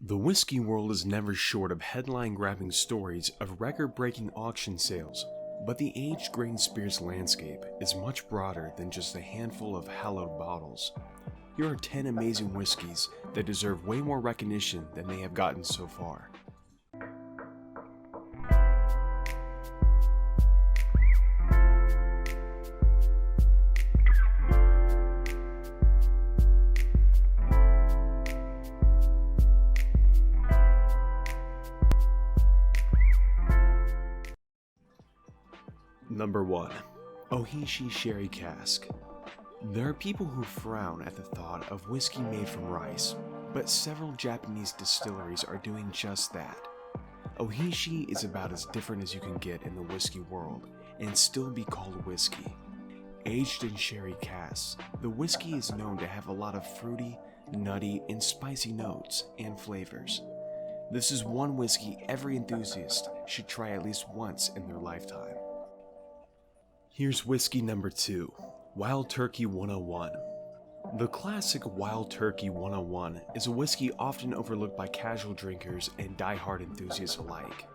The whiskey world is never short of headline-grabbing stories of record-breaking auction sales, but the aged grain spirits landscape is much broader than just a handful of hallowed bottles. Here are 10 amazing whiskeys that deserve way more recognition than they have gotten so far. Number 1. Ohishi Sherry Cask. There are people who frown at the thought of whiskey made from rice, but several Japanese distilleries are doing just that. Ohishi is about as different as you can get in the whiskey world and still be called whiskey. Aged in sherry casks, the whiskey is known to have a lot of fruity, nutty, and spicy notes and flavors. This is one whiskey every enthusiast should try at least once in their lifetime. Here's whiskey number 2, Wild Turkey 101. The classic Wild Turkey 101 is a whiskey often overlooked by casual drinkers and die-hard enthusiasts alike.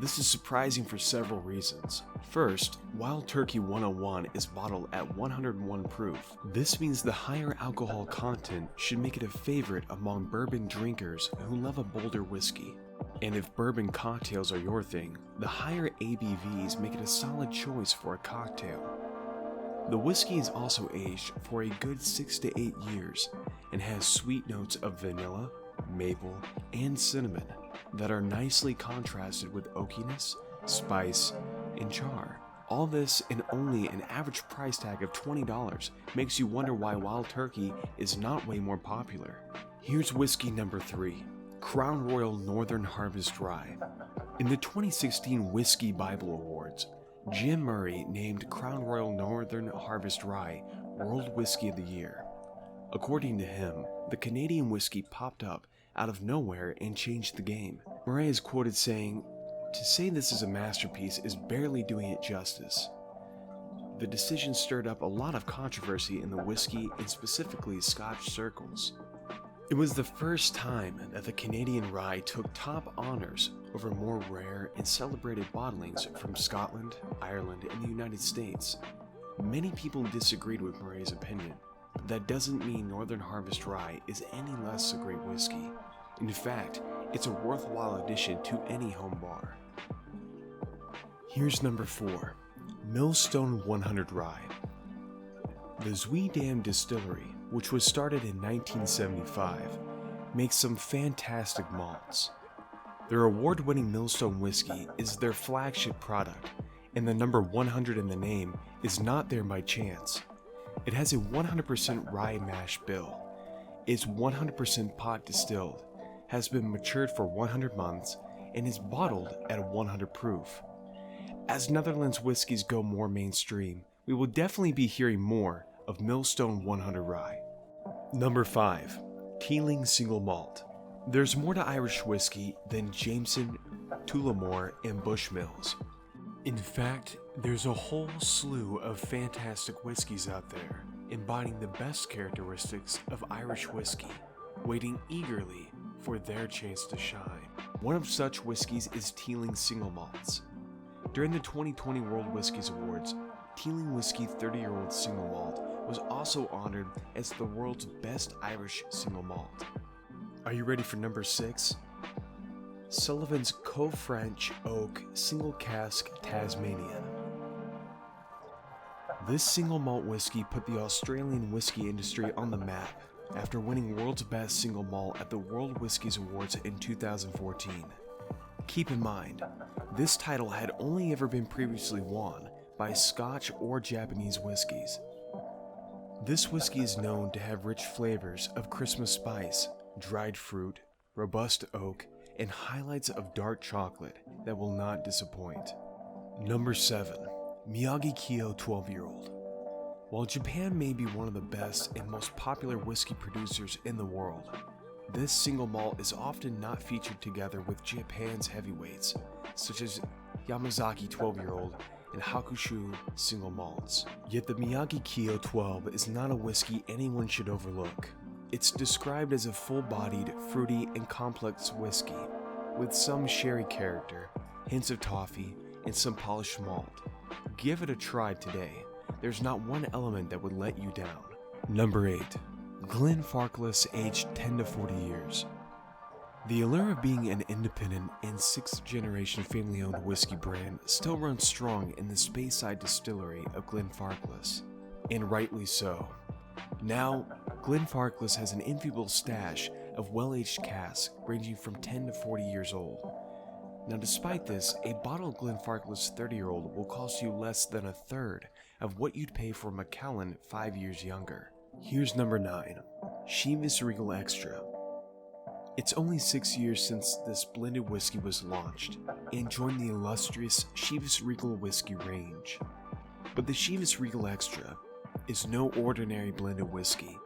This is surprising for several reasons. First, Wild Turkey 101 is bottled at 101 proof. This means the higher alcohol content should make it a favorite among bourbon drinkers who love a bolder whiskey. And if bourbon cocktails are your thing, the higher ABVs make it a solid choice for a cocktail. The whiskey is also aged for a good 6 to 8 years and has sweet notes of vanilla, maple, and cinnamon that are nicely contrasted with oakiness, spice, and char. All this and only an average price tag of $20 makes you wonder why Wild Turkey is not way more popular. Here's whiskey number 3. Crown Royal Northern Harvest Rye. In the 2016 Whiskey Bible Awards, Jim Murray named Crown Royal Northern Harvest Rye World Whiskey of the Year. According to him, the Canadian whiskey popped up out of nowhere and changed the game. Murray is quoted saying, "To say this is a masterpiece is barely doing it justice." The decision stirred up a lot of controversy in the whiskey and specifically Scotch circles. It was the first time that the Canadian rye took top honors over more rare and celebrated bottlings from Scotland, Ireland, and the United States. Many people disagreed with Murray's opinion, but that doesn't mean Northern Harvest Rye is any less a great whiskey. In fact, it's a worthwhile addition to any home bar. Here's number 4, Millstone 100 Rye. The Zuidam Distillery, which was started in 1975, makes some fantastic malts. Their award-winning Millstone whiskey is their flagship product, and the number 100 in the name is not there by chance. It has a 100% rye mash bill, is 100% pot distilled, has been matured for 100 months, and is bottled at 100 proof. As Netherlands whiskeys go more mainstream, we will definitely be hearing more of Millstone 100 Rye. Number 5. Tealing Single Malt. There's more to Irish whiskey than Jameson, Tullamore, and Bushmills. In fact, there's a whole slew of fantastic whiskeys out there, embodying the best characteristics of Irish whiskey, waiting eagerly for their chance to shine. One of such whiskeys is Tealing Single Malts. During the 2020 World Whiskies Awards, Tealing Whiskey 30-year-old Single Malt was also honored as the world's best Irish single malt. Are you ready for number 6? Sullivan's Co-French Oak Single Cask Tasmanian. This single malt whiskey put the Australian whiskey industry on the map after winning World's Best Single Malt at the World Whiskies Awards in 2014. Keep in mind, this title had only ever been previously won by Scotch or Japanese whiskeys. This whiskey is known to have rich flavors of Christmas spice, dried fruit, robust oak, and highlights of dark chocolate that will not disappoint. Number 7. Miyagi-Kyo 12-year-old. While Japan may be one of the best and most popular whiskey producers in the world, this single malt is often not featured together with Japan's heavyweights, such as Yamazaki 12-year-old and Hakushu single malts. Yet the Miyagi-Kyo 12 is not a whiskey anyone should overlook. It's described as a full-bodied, fruity, and complex whiskey, with some sherry character, hints of toffee, and some polished malt. Give it a try today. There's not one element that would let you down. Number 8. Glenfarclas, aged 10 to 40 years. The allure of being an independent and 6th-generation family-owned whiskey brand still runs strong in the Speyside distillery of Glenfarclas, and rightly so. Now, Glenfarclas has an enviable stash of well-aged casks ranging from 10 to 40 years old. Now, despite this, a bottle of Glenfarclas 30-year-old will cost you less than a third of what you'd pay for Macallan 5 years younger. Here's number 9. Sheaves Regal Extra. It's only 6 years since this blended whiskey was launched and joined the illustrious Sheaves Regal whiskey range. But the Sheaves Regal Extra is no ordinary blended whiskey.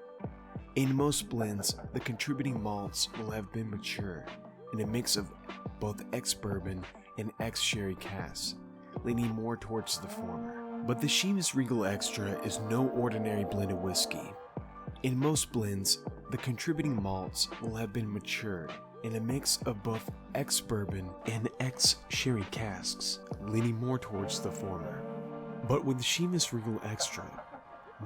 In most blends, the contributing malts will have been matured in a mix of both ex-bourbon and ex-sherry casks, leaning more towards the former. But the Sheaves Regal Extra is no ordinary blended whiskey. In most blends, the contributing malts will have been matured in a mix of both ex-bourbon and ex-sherry casks, leaning more towards the former. But with the Sheaves Regal Extra,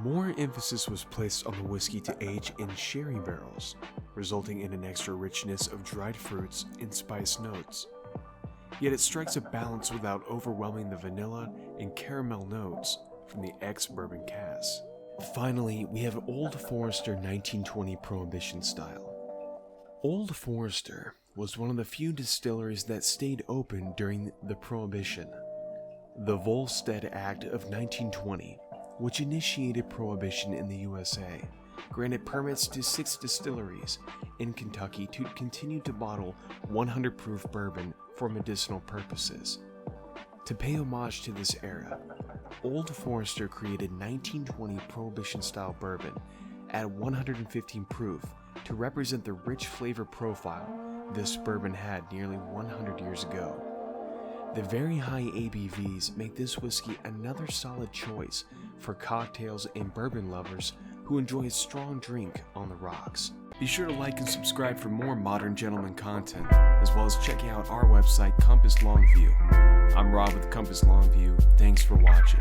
more emphasis was placed on the whiskey to age in sherry barrels, resulting in an extra richness of dried fruits and spice notes. Yet it strikes a balance without overwhelming the vanilla and caramel notes from the ex-bourbon casks. Finally, we have Old Forester 1920 Prohibition style. Old Forester was one of the few distilleries that stayed open during the Prohibition. The Volstead Act of 1920, which initiated Prohibition in the USA, granted permits to 6 distilleries in Kentucky to continue to bottle 100 proof bourbon for medicinal purposes. To pay homage to this era, Old Forester created 1920 Prohibition-style bourbon at 115 proof to represent the rich flavor profile this bourbon had nearly 100 years ago. The very high ABVs make this whiskey another solid choice for cocktails and bourbon lovers who enjoy a strong drink on the rocks. Be sure to like and subscribe for more Modern Gentleman content, as well as checking out our website, Compass Longview. I'm Rob with Compass Longview. Thanks for watching.